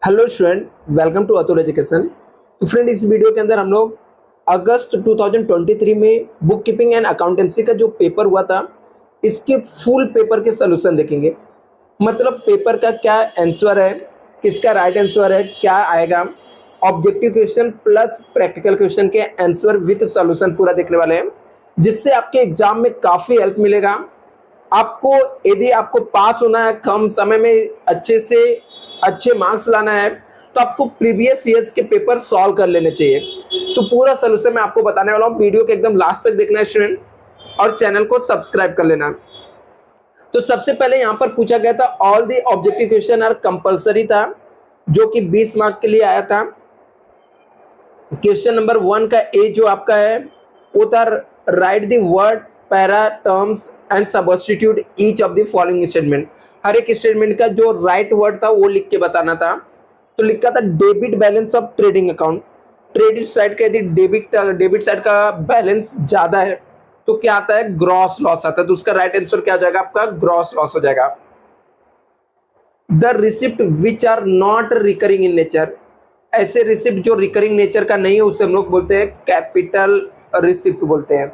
Hello student, welcome to Atul education. तो friend, इस video के अंदर हम लोग अगस्त 2023 में बुक कीपिंग एंड अकाउंटेंसी का जो पेपर हुआ था, इसके फुल पेपर के सॉल्यूशन देखेंगे। मतलब पेपर का क्या आंसर है, किसका राइट आंसर है, क्या आएगा, objective question plus practical question के आंसर विद सॉल्यूशन पूरा देखने वाले हैं, जिससे आपके एग्जाम में काफ़ी हेल्प मिलेगा। आपको यदि आपको पास होना है, कम समय में अच्छे से अच्छे मार्क्स लाना है, तो आपको प्रीवियस ईयर्स के पेपर सॉल्व कर लेने चाहिए। तो पूरा सोल्यूशन मैं आपको बताने वाला हूँ, वीडियो के एकदम लास्ट तक देखना है स्टूडेंट, और चैनल को सब्सक्राइब कर लेना। तो सबसे पहले यहाँ पर पूछा गया था all the objective question are compulsory था, जो कि 20 मार्क के लिए आया था। क्वेश्चन नंबर 1 का ए जो आपका है वो था write the word para terms and substitute each of the following statement. हर एक स्टेटमेंट का जो राइट वर्ड था वो लिख के बताना था। तो लिखा था debit balance of trading account. Credit side का यदि डेबिट साइड का बैलेंस ज्यादा है तो क्या आता है, ग्रॉस लॉस आता है। तो उसका राइट आंसर क्या हो जाएगा, आपका ग्रॉस लॉस हो जाएगा। The receipt which are not recurring in nature, ऐसे रिसिप्ट जो रिकरिंग नेचर का नहीं है उसे हम लोग बोलते हैं कैपिटल रिसिप्ट बोलते हैं।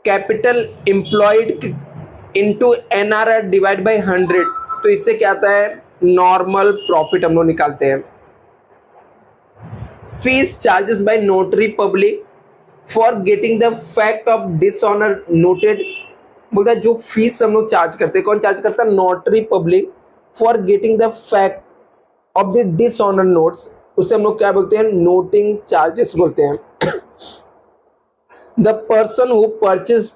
Capital employed into NRR divide by 100, तो इससे क्या आता है, नॉर्मल प्रॉफिट हम लोग निकालते हैं। Fees charges by notary public for getting the fact of dishonour noted, बोलता है जो फीस हम लोग चार्ज करते हैं, कौन चार्ज करता है, notary public for getting the fact of the dishonour notes, उसे हम लोग क्या बोलते हैं, नोटिंग चार्जेस बोलते हैं। The person who purchase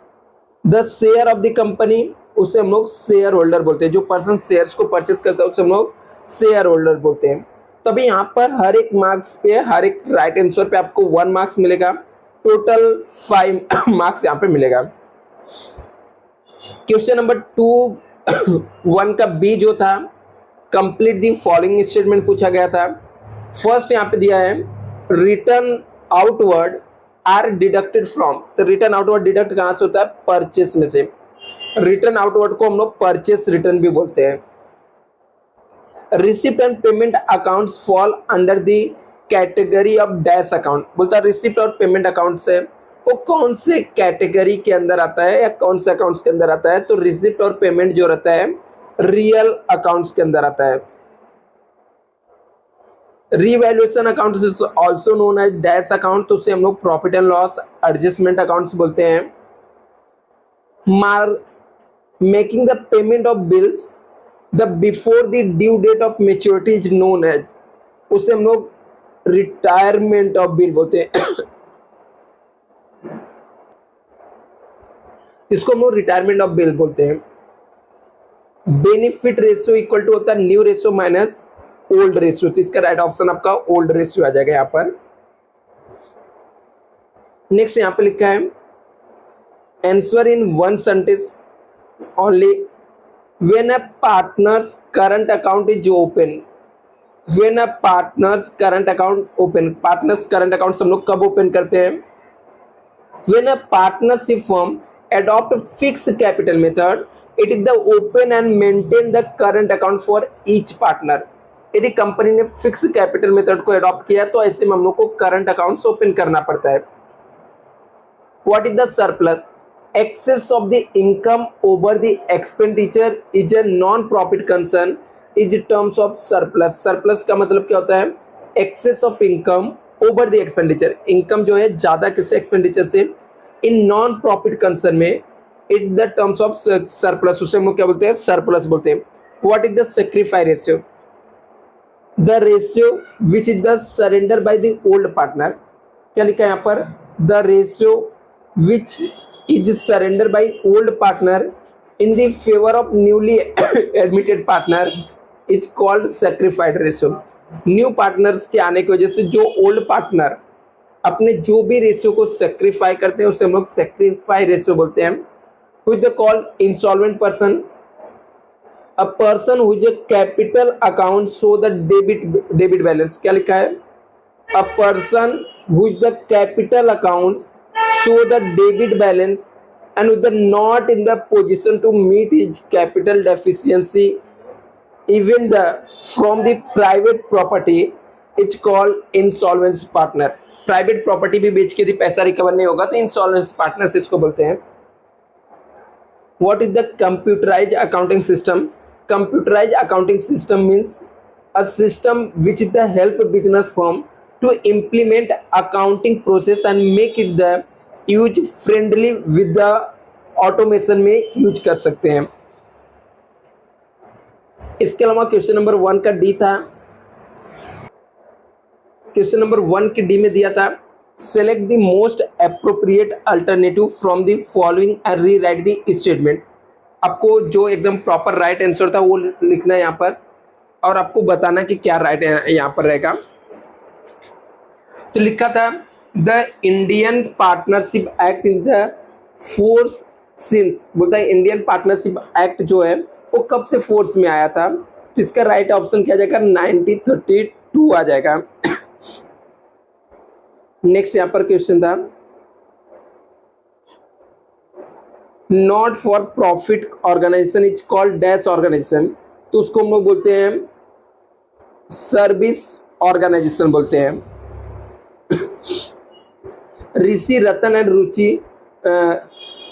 the share of the company, उसे हम लोग शेयर होल्डर बोलते हैं। जो पर्सन शेयर्स को परचेज करता है उसे हम लोग शेयर होल्डर बोलते हैं। तो अभी यहाँ पर हर एक मार्क्स पे, हर एक राइट आंसर पे आपको 1 मार्क्स मिलेगा, टोटल 5 मार्क्स यहाँ पे मिलेगा। क्वेश्चन नंबर 1 का बी जो था, कंप्लीट दी फॉलोइंग स्टेटमेंट पूछा गया था। फर्स्ट यहाँ पे दिया है return outward are deducted from, तो रिटर्न आउटवर्ड डिडक्ट कहां से होता है, परचेस में से। रिटर्न आउटवर्ड को हम लोग परचेस रिटर्न भी बोलते हैं। Receipt and payment accounts fall under the category of dash account, बोलता है रिसिप्ट और पेमेंट अकाउंट से वो कौन से कैटेगरी के अंदर आता है या कौन से अकाउंट्स के अंदर आता है। तो रिसिप्ट और पेमेंट जो रहता है रियल अकाउंट्स के अंदर आता है। Revaluation account is also known as dash account, तो उसे हम लोग profit and loss adjustment accounts बोलते हैं। Making the payment of bills the before the due date of maturity is known as, उसे हम लोग रिटायरमेंट ऑफ बिल बोलते हैं। इसको हम लोग रिटायरमेंट ऑफ बिल बोलते हैं। बेनिफिट रेशियो इक्वल टू होता है new ratio minus old ratio, तो इसका राइट ऑप्शन आपका ओल्ड रेशियो आ जाएगा यहाँ पर। नेक्स्ट यहाँ पे लिखा है answer in 1 sentence only when a partners current account is open. When a partners current account open, partners current account हम लोग कब ओपन करते हैं, when a partnership firm adopt fixed capital method, it is the open and maintain the current account for each partner। यदि company ने fix capital method को adopt किया तो ऐसे में हम लोग को करंट अकाउंट्स ओपन करना पड़ता है। What is the surplus, excess of the income over the expenditure is a non profit concern is terms of surplus. Surplus का मतलब क्या होता है, excess of income over the expenditure, income जो है ज्यादा किसी एक्सपेंडिचर से, इन नॉन प्रॉफिट कंसर्न में it the terms of surplus, उसे हम लोग क्या बोलते हैं, सरप्लस बोलते हैं। What is the sacrifice ratio, the ratio which is the surrender by the old partner, क्या लिखा है यहाँ पर, the ratio which is surrender by old partner in the favour of newly admitted partner is called सेक्रीफाइड ratio. New partners के आने की वजह से जो ओल्ड पार्टनर अपने जो भी रेशियो को सेक्रीफाई करते हैं उसे हम लोग सेक्रीफाई रेशियो बोलते हैं। With the called insolvent person, a person who is a capital account show the debit balance, क्या लिखा है, a person who is the capital accounts show the debit balance and with the not in the position to meet his capital deficiency even the from the private property it's called insolvency partner. Private property भी बेच के यदि पैसा recover नहीं होगा तो insolvency partners इसको बोलते हैं. What is the computerized accounting system? Computerized accounting system means a system which is the help business firm to implement accounting process and make it the use friendly with the automation में use कर सकते हैं. इसके अलावा question number 1 का D था. Question number 1 के D में दिया था select the most appropriate alternative from the following and rewrite the statement. आपको जो एकदम प्रॉपर राइट आंसर था वो लिखना है यहाँ पर और आपको बताना कि क्या राइट यहाँ पर रहेगा. तो लिखा था the Indian partnership act in the force since. बोलता है इंडियन पार्टनरशिप एक्ट जो है वो कब से फोर्स में आया था. तो इसका राइट ऑप्शन क्या जाएगा 1932 आ जाएगा. नेक्स्ट यहाँ पर क्वेश्चन था not for profit organisation is called dash organisation. तो उसको हम लोग बोलते हैं सर्विस ऑर्गेनाइजेशन बोलते हैं. Rishi Ratan and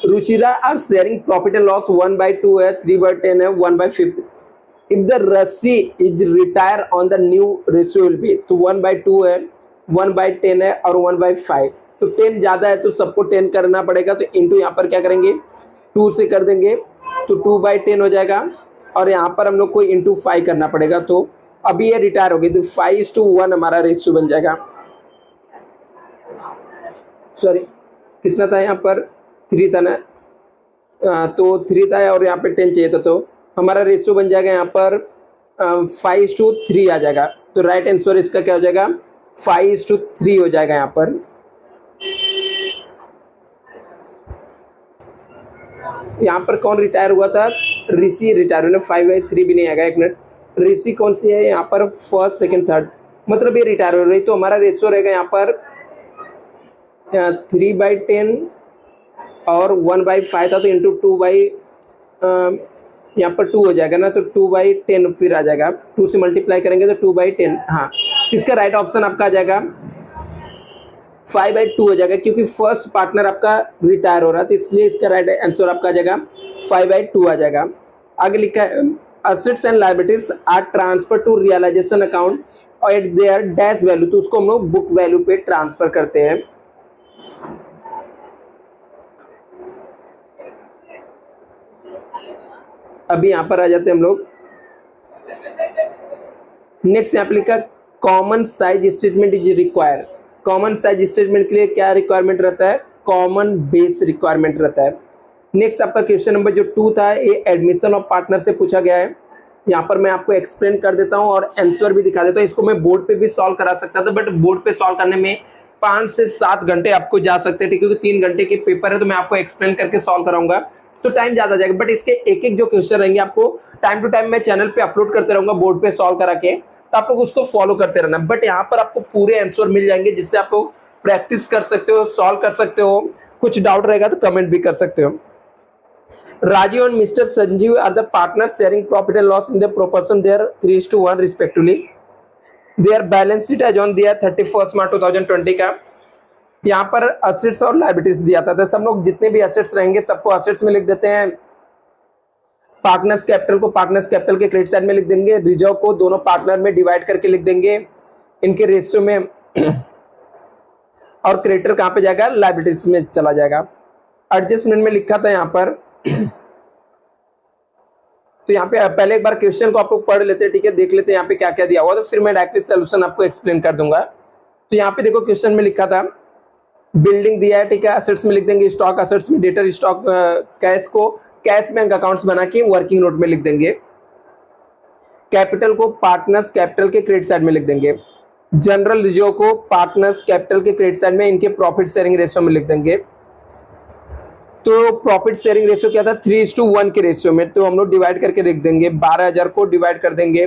Ruchira are sharing profit and loss 1/2 है, 3/10 है, 1/5. If the Rasi is retire on the new ratio will be. तो 1/2 है, 1/10 है और 1/5. तो 10 ज्यादा है तो सबको 10 करना पड़ेगा. तो इंटू यहाँ पर क्या करेंगे 2 से कर देंगे तो 2/10 हो जाएगा और यहाँ पर हम लोग को इंटू 5 करना पड़ेगा. तो अभी ये रिटायर हो गई तो 5:1 हमारा रेशियो बन जाएगा. सॉरी कितना था यहाँ पर 3 था ना. तो 3 था और यहाँ पे 10 चाहिए था तो हमारा रेशियो बन जाएगा यहाँ पर 5:3 आ जाएगा. तो राइट आंसर इसका क्या हो जाएगा 5:3 हो जाएगा. यहाँ पर कौन रिटायर हुआ था ऋषि रिटायर हुआ. 5/3 भी नहीं आएगा. एक मिनट ऋषि कौन सी है यहाँ पर फर्स्ट सेकंड थर्ड मतलब ये रिटायर हो रही. तो हमारा रेशियो रहेगा यहाँ पर 3/10 और 1/5 था तो इंटू 2 यहाँ पर 2 हो जाएगा ना. तो 2/10 फिर आ जाएगा. 2 से मल्टीप्लाई करेंगे तो 2/10. हाँ इसका राइट ऑप्शन आपका आ जाएगा 5/2 हो जाएगा क्योंकि फर्स्ट पार्टनर आपका रिटायर हो रहा है तो इसलिए इसका राइट आंसर आपका आ जाएगा 5/2 आ जाएगा. आगे लिखा है assets and liabilities are transfer to realisation account और एट देयर डैश वैल्यू. तो उसको हम लोग बुक वैल्यू पे ट्रांसफर करते हैं. अभी यहाँ पर आ जाते हैं हम लोग. नेक्स्ट यहाँ पे लिखा common size statement is require. Common size statement के लिए क्या रिक्वायरमेंट रहता है कॉमन बेस रिक्वायरमेंट रहता है. नेक्स्ट आपका क्वेश्चन नंबर जो 2 था ये एडमिशन ऑफ पार्टनर से पूछा गया है. यहाँ पर मैं आपको एक्सप्लेन कर देता हूँ और आंसर भी दिखा देता हूँ. इसको मैं बोर्ड पे भी सॉल्व करा सकता था बट बोर्ड पे सॉल्व करने में 5 से 7 घंटे आपको जा सकते थे क्योंकि 3 घंटे के पेपर है. तो मैं आपको एक्सप्लेन करके सॉल्व कराऊंगा तो टाइम ज्यादा जाएगा. बट इसके एक जो क्वेश्चन रहेंगे आपको टाइम टू टाइम मैं चैनल पे अपलोड करते रहूंगा बोर्ड पे सॉल्व करा के. तो आप लोग उसको फॉलो करते रहना. बट यहाँ पर आपको पूरे आंसर मिल जाएंगे जिससे आप लोग प्रैक्टिस कर सकते हो सॉल्व कर सकते हो. कुछ डाउट रहेगा तो कमेंट भी कर सकते हो. Rajiv and mister Sanjeev are the partners sharing profit and loss in the proportion their 3:1 respectively. Their balance sheet as on दिया 31 मार्च 2020 का. यहाँ पर असेट्स और लायबिलिटीज दिया था. तो सब लोग जितने भी असेट्स रहेंगे सबको असेट्स में लिख देते हैं. पार्टनर्स कैपिटल को पार्टनर्स कैपिटल के क्रेडिट साइड में लिख देंगे. रिजर्व को दोनों पार्टनर में डिवाइड करके लिख देंगे इनके रेशियो में. और क्रेडिटर कहाँ पे जाएगा लायबिलिटीज में चला जाएगा. एडजस्टमेंट में लिखा था यहाँ पर. तो यहाँ पे पहले एक बार क्वेश्चन को आप लोग पढ़ लेते हैं ठीक है देख लेते हैं यहाँ पे क्या क्या दिया हुआ तो फिर मैं डायरेक्टली सोल्यूशन आपको एक्सप्लेन कर दूंगा. तो यहाँ पे देखो क्वेश्चन में लिखा था बिल्डिंग दिया है ठीक है. असेट्स में लिख देंगे स्टॉक असेट्स में डेटर स्टॉक कैश को कैश बैंक अकाउंट्स बना के वर्किंग नोट में लिख देंगे. कैपिटल को पार्टनर्स कैपिटल के क्रेडिट साइड में लिख देंगे. जनरल रिजर्व को पार्टनर्स कैपिटल के क्रेडिट साइड में इनके प्रॉफिट शेयरिंग रेशियो में लिख देंगे. तो प्रॉफिट शेयरिंग रेशियो क्या था 3:1 के रेशियो में. तो हम लोग डिवाइड करके लिख देंगे 12,000 को डिवाइड कर देंगे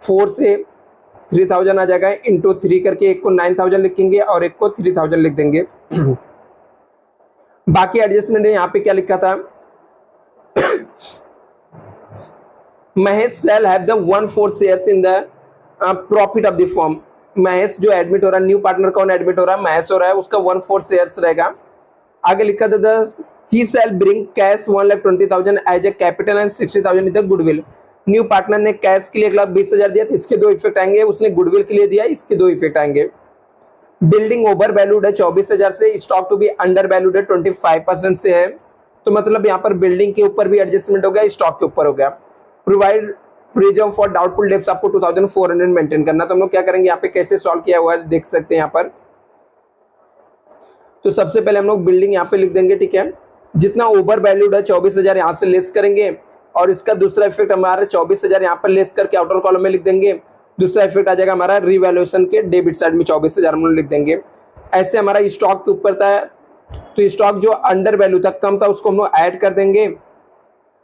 4 से 3,000 आ जाएगा इंटू 3 करके एक को 9,000 लिखेंगे और एक को 3,000 लिख देंगे. बाकी एडजस्टमेंट यहाँ पे क्या लिखा था Mahesh shall have the 1/4 shares in the profit of the firm. Mahesh जो एडमिट हो रहा है, न्यू पार्टनर कौन एडमिट हो रहा है, महेश हो रहा है, उसका 1/4 शेयर्स रहेगा। आगे लिखा था he shall bring cash 1,20,000 as a capital and 60,000 is the goodwill. New partner ने कैश के लिए 1,20,000 दिया, तो इसके दो इफेक्ट आएंगे। उसने गुडविल के लिए दिया, इसके दो इफेक्ट आएंगे। बिल्डिंग ओवर वैल्यूड है 24,000 से, stock to be under valued है 25% से है, तो मतलब यहाँ पर बिल्डिंग के ऊपर भी एडजस्टमेंट हो गया, स्टॉक के ऊपर हो गया। Provide reserve for doubtful debts आपको 2,400 मेंटेन करना, तो हम लोग क्या करेंगे यहाँ पे, कैसे सॉल्व किया हुआ है देख सकते हैं यहाँ पर। तो सबसे पहले हम लोग बिल्डिंग यहाँ पे लिख देंगे, ठीक है। जितना ओवर वैल्यूड है 24,000 यहाँ से लेस करेंगे, और इसका दूसरा इफेक्ट हमारा 24,000 यहाँ पर लेस करके आउटर कॉलम में लिख देंगे। दूसरा इफेक्ट आ जाएगा हमारा रिवैल्यूएशन के डेबिट साइड में 24,000 हम लोग लिख देंगे। ऐसे हमारा स्टॉक के ऊपर था, तो स्टॉक जो अंडर वैल्यू था, कम था, उसको हम लोग ऐड कर देंगे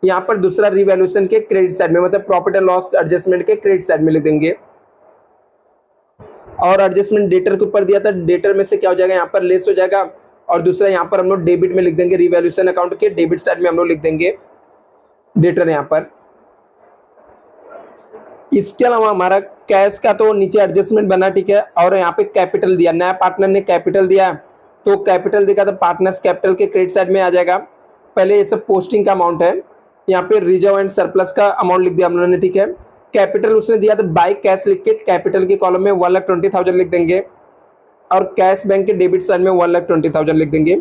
यहाँ पर दूसरा रिवैल्यूएशन के क्रेडिट साइड में, मतलब प्रॉफिट एंड लॉस एडजस्टमेंट के क्रेडिट साइड में लिख देंगे। और एडजस्टमेंट डेटर के ऊपर दिया था, डेटर में से क्या हो जाएगा, यहाँ पर लेस हो जाएगा, और दूसरा यहाँ पर हम लोग डेबिट में लिख देंगे, रिवैल्यूएशन अकाउंट के डेबिट साइड में हम लोग लिख देंगे डेटर यहाँ पर। इसके अलावा हमारा कैश का तो नीचे एडजस्टमेंट बना, ठीक है। और यहाँ पे कैपिटल दिया, नया पार्टनर ने कैपिटल दिया, तो कैपिटल देगा तो पार्टनर्स कैपिटल के क्रेडिट साइड में आ जाएगा। पहले ये सब पोस्टिंग का अमाउंट है, यहाँ पे रिजर्व एंड सरप्लस का अमाउंट लिख दिया हम लोगों ने, ठीक है। कैपिटल उसने दिया तो बाय कैश लिख के कैपिटल के कॉलम में 1,20,000 लिख देंगे, और कैश बैंक के डेबिट साइड में 1,20,000 लिख देंगे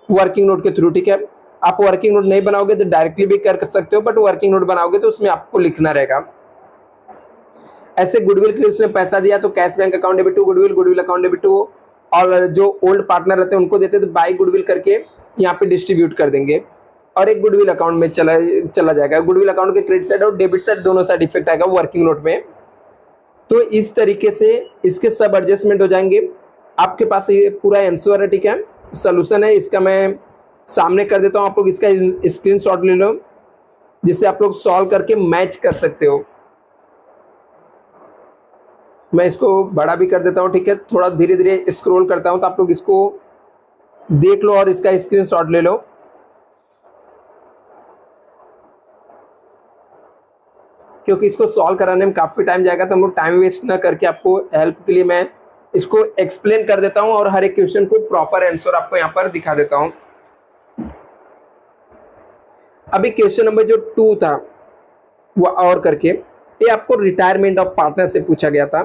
वर्किंग नोट के थ्रू, ठीक है। आप वर्किंग नोट नहीं बनाओगे तो डायरेक्टली भी कर सकते हो, बट वर्किंग नोट बनाओगे तो उसमें आपको लिखना रहेगा। ऐसे गुडविल के लिए उसने पैसा दिया, तो cash bank account debit to goodwill, goodwill account debit to, और जो ओल्ड पार्टनर रहते हैं उनको देते तो बाय गुडविल करके यहाँ पे डिस्ट्रीब्यूट कर देंगे, और एक गुडविल अकाउंट में चला जाएगा। गुडविल अकाउंट के क्रेडिट साइड और डेबिट साइड दोनों साइड इफेक्ट आएगा वर्किंग नोट में। तो इस तरीके से इसके सब एडजस्टमेंट हो जाएंगे। आपके पास ये पूरा आंसर है, ठीक है, सोल्यूशन है, इसका मैं सामने कर देता हूँ, आप लोग इसका स्क्रीनशॉट ले लो, जिससे आप लोग सॉल्व करके मैच कर सकते हो। मैं इसको बड़ा भी कर देता हूँ, ठीक है, थोड़ा धीरे धीरे स्क्रॉल करता हूँ, तो आप लोग इसको देख लो और इसका स्क्रीनशॉट ले लो। क्योंकि इसको सॉल्व कराने में काफी टाइम जाएगा, तो हम लोग टाइम वेस्ट ना करके आपको हेल्प के लिए मैं इसको एक्सप्लेन कर देता हूं, और हर एक क्वेश्चन को प्रॉपर आंसर आपको यहाँ पर दिखा देता हूं। अभी क्वेश्चन नंबर जो 2 था वो और करके, ये आपको रिटायरमेंट ऑफ पार्टनर से पूछा गया था,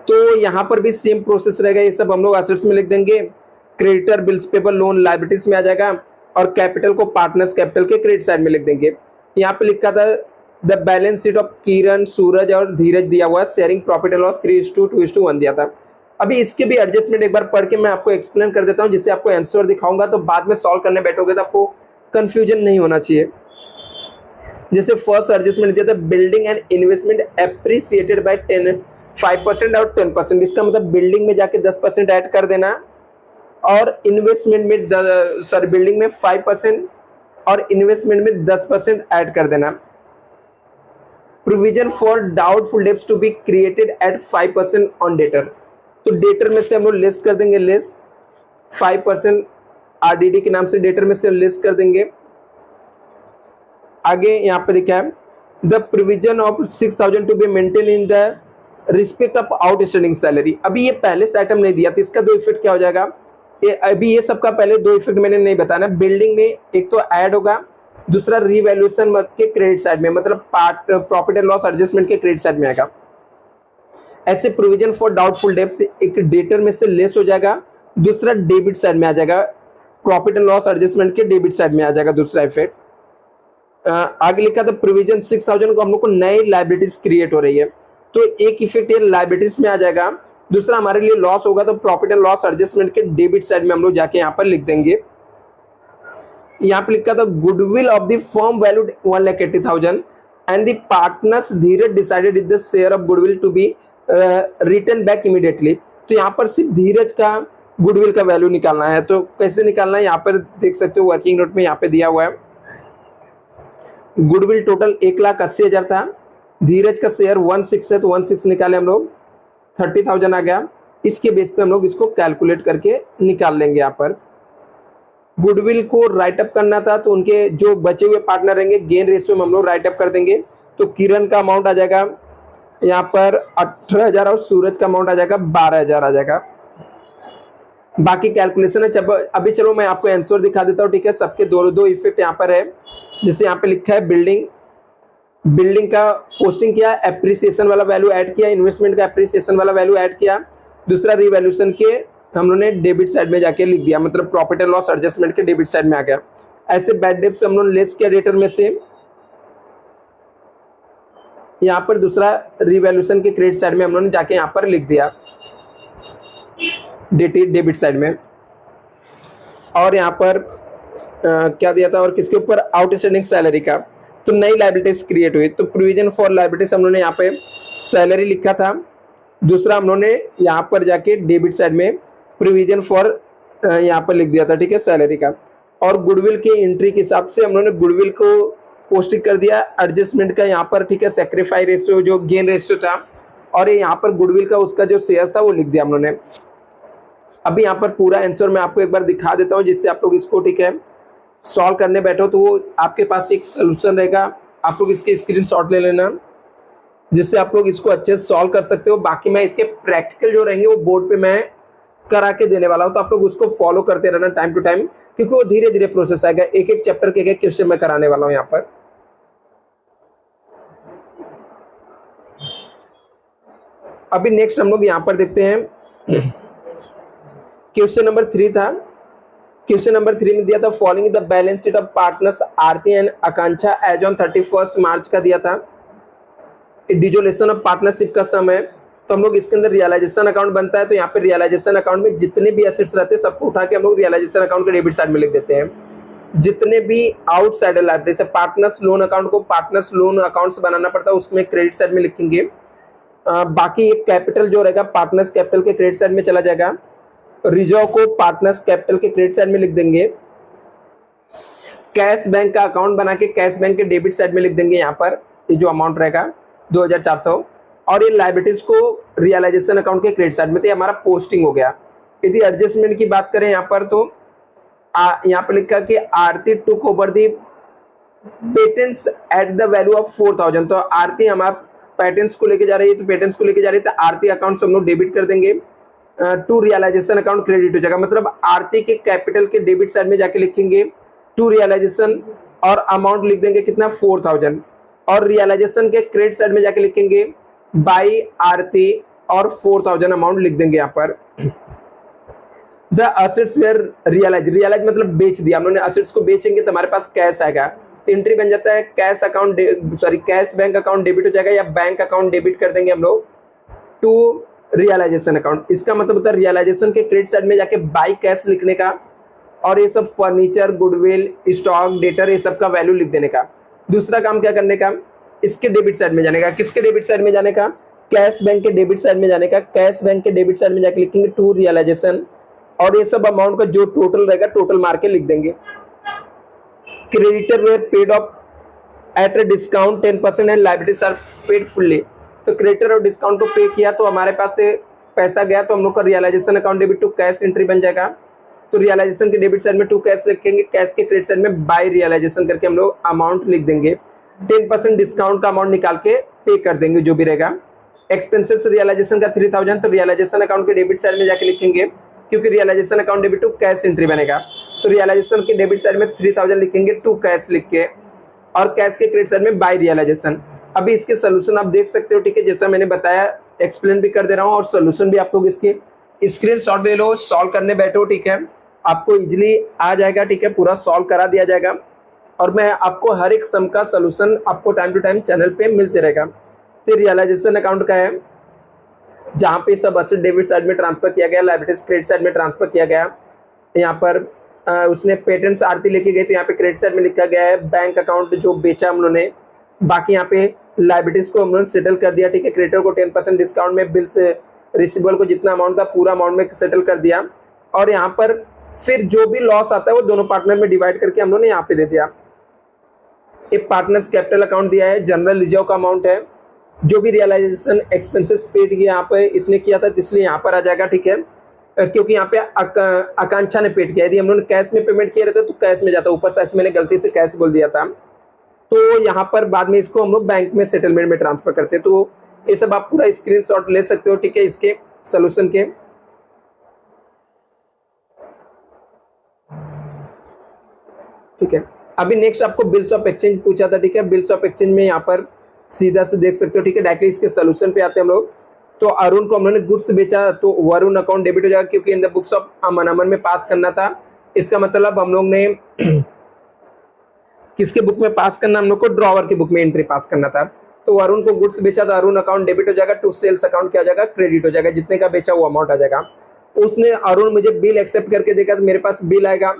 तो यहाँ पर भी सेम प्रोसेस रहेगा। ये सब हम लोग असेट्स में लिख देंगे, creditor bills payable loan liabilities में आ जाएगा, और कैपिटल को पार्टनर्स कैपिटल के क्रेडिट साइड में लिख देंगे। यहाँ पे लिखा था द बैलेंस शीट ऑफ किरण, सूरज और धीरज दिया हुआ है, शेयरिंग प्रॉफिट एंड लॉस 3:2:1 दिया था। अभी इसके भी एडजस्टमेंट एक बार पढ़ के मैं आपको एक्सप्लेन कर देता हूँ, जिससे आपको आंसर दिखाऊंगा, तो बाद में सॉल्व करने बैठोगे तो आपको कंफ्यूजन नहीं होना चाहिए। जैसे फर्स्ट एडजस्टमेंट दिया था, building and investment appreciated by 5% और 10%, इसका मतलब बिल्डिंग में जाके 10% ऐड कर देना, और इन्वेस्टमेंट में बिल्डिंग में 5% और इन्वेस्टमेंट में 10% ऐड कर देना। Provision for doubtful debts to be created at 5% on debtor, तो डेटर में से हम लोग लेस कर देंगे, लेस 5% आरडीडी के नाम से डेटर में से लेस कर देंगे। आगे यहाँ पे लिखा है the provision of 6,000 to be maintain in the respect of outstanding salary. अभी ये पहले से आइटम नहीं दिया, तो इसका दो इफेक्ट क्या हो जाएगा, ये अभी ये सबका पहले दो इफेक्ट मैंने नहीं बताना। बिल्डिंग में एक तो ऐड होगा, दूसरा रिवैल्यूएशन के क्रेडिट साइड में, मतलब प्रॉफिट एंड लॉस एडजस्टमेंट के क्रेडिट साइड में आएगा। ऐसे प्रोविजन फॉर डाउटफुल डेब्ट्स एक डेटर में से लेस हो जाएगा, दूसरा डेबिट साइड में आ जाएगा, प्रॉफिट एंड लॉस एडजस्टमेंट के डेबिट साइड में आ जाएगा दूसरा इफेक्ट। आगे लिखा था प्रोविजन 6,000 को हम लोग को नई लायबिलिटीज क्रिएट हो रही है, तो एक इफेक्ट ये लायबिलिटीज में आ जाएगा, दूसरा हमारे लिए लॉस होगा, तो प्रॉफिट एंड लॉस एडजस्टमेंट के डेबिट साइड में हम लोग जाके यहाँ पर लिख देंगे। यहाँ पे लिखा था goodwill of the firm valued 1,80,000 and the partners Dheeraj decided the share of goodwill to be return back immediately. तो यहाँ पर सिर्फ धीरज का गुडविल का वैल्यू निकालना है, तो कैसे निकालना है यहाँ पर देख सकते हो, वर्किंग नोट में यहाँ पे दिया हुआ है। गुडविल टोटल 1,80,000 था, धीरज का शेयर 16 है, तो 16 निकाले हम लोग, 30,000 आ गया। इसके बेस पे हम लोग इसको कैलकुलेट करके निकाल लेंगे। यहाँ पर गुडविल को राइट अप करना था, तो उनके जो बचे हुए पार्टनर रहेंगे गेन रेशियो में हम लोग राइट अप कर देंगे, तो किरण का अमाउंट आ जाएगा यहाँ पर 18,000 और सूरज का अमाउंट आ जाएगा 12,000 आ जाएगा। बाकी कैलकुलेशन है। जब अभी चलो मैं आपको आंसर दिखा देता हूँ, ठीक है। सबके दो दो इफेक्ट यहाँ पर है। जैसे यहाँ पे लिखा है बिल्डिंग का पोस्टिंग किया, एप्रिसिएशन वाला वैल्यू ऐड किया, इन्वेस्टमेंट का एप्रिसिएशन वाला वैल्यू ऐड किया, दूसरा रिवैल्यूएशन के हम लोगों ने डेबिट साइड में जाके लिख दिया, मतलब प्रॉफिट एंड लॉस एडजस्टमेंट के डेबिट साइड में आ गया। ऐसे बैड डेब्ट्स हम लोगों ने लेस किया डेटर में से, यहाँ पर दूसरा रिवैल्यूएशन के क्रेडिट साइड में हम लोगों ने जाके यहाँ पर लिख दिया डेबिट साइड में। और यहाँ पर क्या दिया था, और किसके ऊपर, आउटस्टैंडिंग सैलरी का। तो नई लायबिलिटीज क्रिएट हुई, तो प्रोविजन फॉर लायबिलिटीज हम लोगों ने यहाँ पे सैलरी लिखा था। दूसरा हम लोगों ने यहाँ पर जाके डेबिट साइड में प्रोविजन फॉर यहाँ पर लिख दिया था, ठीक है, सैलरी का। और गुडविल की एंट्री के हिसाब से हम लोगों ने गुडविल को पोस्टिंग कर दिया एडजस्टमेंट का यहाँ पर, ठीक है, सेक्रीफाई रेशियो जो गेन रेशियो था, और ये यहाँ पर गुडविल का उसका जो शेयर था वो लिख दिया हम लोगों ने। अभी यहाँ पर पूरा आंसर मैं आपको एक बार दिखा देता हूँ, जिससे आप लोग इसको, ठीक है, सॉल्व करने बैठो तो वो आपके पास एक सोल्यूशन रहेगा। आप लोग इसके स्क्रीनशॉट ले लेना, जिससे आप लोग इसको अच्छे से सॉल्व कर सकते हो। बाकी मैं इसके प्रैक्टिकल जो रहेंगे वो बोर्ड पे मैं करा के देने वाला हूँ, तो आप लोग उसको फॉलो करते रहना टाइम टू टाइम, क्योंकि वो धीरे धीरे प्रोसेस आएगा। एक एक चैप्टर के एक क्वेश्चन मैं कराने वाला हूँ यहाँ पर। अभी नेक्स्ट हम लोग यहाँ पर देखते हैं, क्वेश्चन नंबर 3 था। क्वेश्चन नंबर 3 में दिया था following the balance sheet of partners Aarti and Akanksha as on 31 March का दिया था। डिसोल्यूशन ऑफ पार्टनरशिप का समय, तो हम लोग इसके अंदर रियलाइजेशन अकाउंट बनता है। तो यहाँ पे रियलाइजेशन अकाउंट में जितने भी एसेट्स रहते हैं सबको उठा के हम लोग रियलाइजेशन अकाउंट के डेबिट साइड में लिख देते हैं। जितने भी आउटसाइडर लायबिलिटीज है, पार्टनर्स लोन अकाउंट को पार्टनर्स लोन अकाउंट से बनाना पड़ता है, उसमें क्रेडिट साइड में लिखेंगे। बाकी एक कैपिटल जो रहेगा पार्टनर्स कैपिटल के क्रेडिट साइड में चला जाएगा। रिजर्व को पार्टनर्स कैपिटल के क्रेडिट साइड में लिख देंगे। कैश बैंक का अकाउंट बना के कैश बैंक के डेबिट साइड में लिख देंगे, यहाँ पर ये जो अमाउंट रहेगा 2,400। और ये लायबिलिटीज को रियलाइजेशन अकाउंट के क्रेडिट साइड में, तो हमारा पोस्टिंग हो गया। यदि एडजस्टमेंट की बात करें यहाँ पर, तो यहाँ पर लिखा कि Aarti took over the patents at the value of 4,000। तो आरती हमारा पेटेंट्स को लेके जा रही है, तो पेटेंट्स को लेके जा रही है, तो आरती अकाउंट हम लोग डेबिट कर देंगे। टू रियलाइजेशन अकाउंट क्रेडिट हो जाएगा, मतलब आरती के कैपिटल के डेबिट साइड में जाके लिखेंगे टू रियलाइजेशन, और अमाउंट लिख देंगे कितना, 4,000। और रियलाइजेशन के क्रेडिट साइड में जाके लिखेंगे बाई आरती, और 4,000 अमाउंट लिख देंगे यहाँ पर। द असेट्स वेयर रियलाइज मतलब बेच दिया हम लोगों ने, असेट्स को बेचेंगे तो हमारे पास कैश आएगा। एंट्री बन जाता है cash account, cash bank account debit हो जाएगा, या बैंक अकाउंट डेबिट कर देंगे हम लोग टू रियलाइजेशन अकाउंट। इसका मतलब होता है रियलाइजेशन के क्रेडिट साइड में जाके बाई कैश लिखने का, और ये सब फर्नीचर, गुडविल, स्टॉक, डेटर, ये सब का वैल्यू लिख देने का। दूसरा काम क्या करने का, इसके डेबिट साइड में जाने का। किसके डेबिट साइड में जाने का, कैश बैंक के डेबिट साइड में जाने का। कैश बैंक के डेबिट साइड में जाके लिखेंगे टू रियलाइजेशन, और ये सब अमाउंट का जो टोटल रहेगा टोटल मार के लिख देंगे। Creditor were paid off at a discount 10% and liabilities are paid fully. तो क्रेडिटर और डिस्काउंट को पे किया तो हमारे पास से पैसा गया, तो हम लोग का realisation account debit to cash entry बन जाएगा। तो रियलाइजेशन के डेबिट साइड में टू कैश लिखेंगे, कैश के क्रेडिट साइड में बाय रियलाइजेशन करके हम लोग अमाउंट लिख देंगे। 10% डिस्काउंट का अमाउंट निकाल के पे कर देंगे जो भी रहेगा। एक्सपेंसेस रियलाइजेशन का 3,000, तो रियलाइजेशन अकाउंट के डेबिट साइड में जाके लिखेंगे, क्योंकि realisation account debit to cash entry बनेगा। तो रियलाइजेशन के डेबिट साइड में 3,000 लिखेंगे टू कैश लिख के, और कैश के क्रेडिट साइड में बाय रियलाइजेशन। अभी इसके सोल्यूशन आप देख सकते हो, ठीक है, जैसा मैंने बताया एक्सप्लेन भी कर दे रहा हूँ, और सोल्यूशन भी आप लोग इसके स्क्रीनशॉट ले लो, सॉल्व करने बैठो, ठीक है, आपको इजीली आ जाएगा, ठीक है, पूरा सॉल्व करा दिया जाएगा। और मैं आपको हर एक सम का सोल्यूशन आपको टाइम टू टाइम चैनल पे मिलते रहेगा। तो रियलाइजेशन अकाउंट का है, जहाँ पे सब असेट डेबिट साइड में ट्रांसफर किया गया, लायबिलिटीज क्रेडिट साइड में ट्रांसफर किया गया। यहाँ पर उसने पेटेंट्स आरती लेके गए, तो यहाँ पे क्रेडिट साइड में लिखा गया है बैंक अकाउंट जो बेचा हम लोगों ने। बाकी यहाँ पे लायबिलिटीज को हम लोग सेटल कर दिया, ठीक है, क्रेडिटर को 10% डिस्काउंट में, बिल से रिसीवेबल को जितना अमाउंट था पूरा अमाउंट में सेटल कर दिया। और यहाँ पर फिर जो भी लॉस आता है वो दोनों पार्टनर में डिवाइड करके हम लोगों ने यहाँ पे दे दिया। एक पार्टनर्स कैपिटल अकाउंट दिया है, जनरल रिजर्व का अमाउंट है, जो भी रियलाइजेशन एक्सपेंसेस पेड किया यहाँ पे इसने किया था, इसलिए यहाँ पर आ जाएगा, ठीक है, क्योंकि यहाँ पे आकांक्षा ने पेड किया। यदि हम लोगों ने कैश में पेमेंट किया रहता तो कैश में जाता, ऊपर से मैंने गलती से कैश बोल दिया था। तो यहाँ पर बाद में इसको हम लोग बैंक में सेटलमेंट में ट्रांसफर करते हैं। तो ये सब आप पूरा स्क्रीनशॉट ले सकते हो, ठीक है, इसके सोल्यूशन के। ठीक है, अभी नेक्स्ट आपको बिल्स ऑफ एक्सचेंज पूछा था, ठीक है। बिल्स ऑफ एक्सचेंज में यहाँ पर सीधा से देख सकते हो, ठीक है। डायरेक्टली इसके सोल्यूशन पे आते हैं हम लोग। तो अरुण को हमने गुड्स बेचा तो वरुण अकाउंट डेबिट हो जाएगा, क्योंकि इन द बुक्स ऑफ अमन में पास करना था। इसका मतलब हम लोग ने किसके बुक में पास करना, हम लोग को ड्रॉवर की बुक में एंट्री पास करना था। तो वरुण को गुड्स बेचा तो अरुण अकाउंट डेबिट हो जाएगा, टू सेल्स अकाउंट क्या हो जाएगा, क्रेडिट हो जाएगा, जितने का बेचा वो अमाउंट आ जाएगा। उसने अरुण मुझे बिल एक्सेप्ट करके देखा तो मेरे पास बिल आएगा,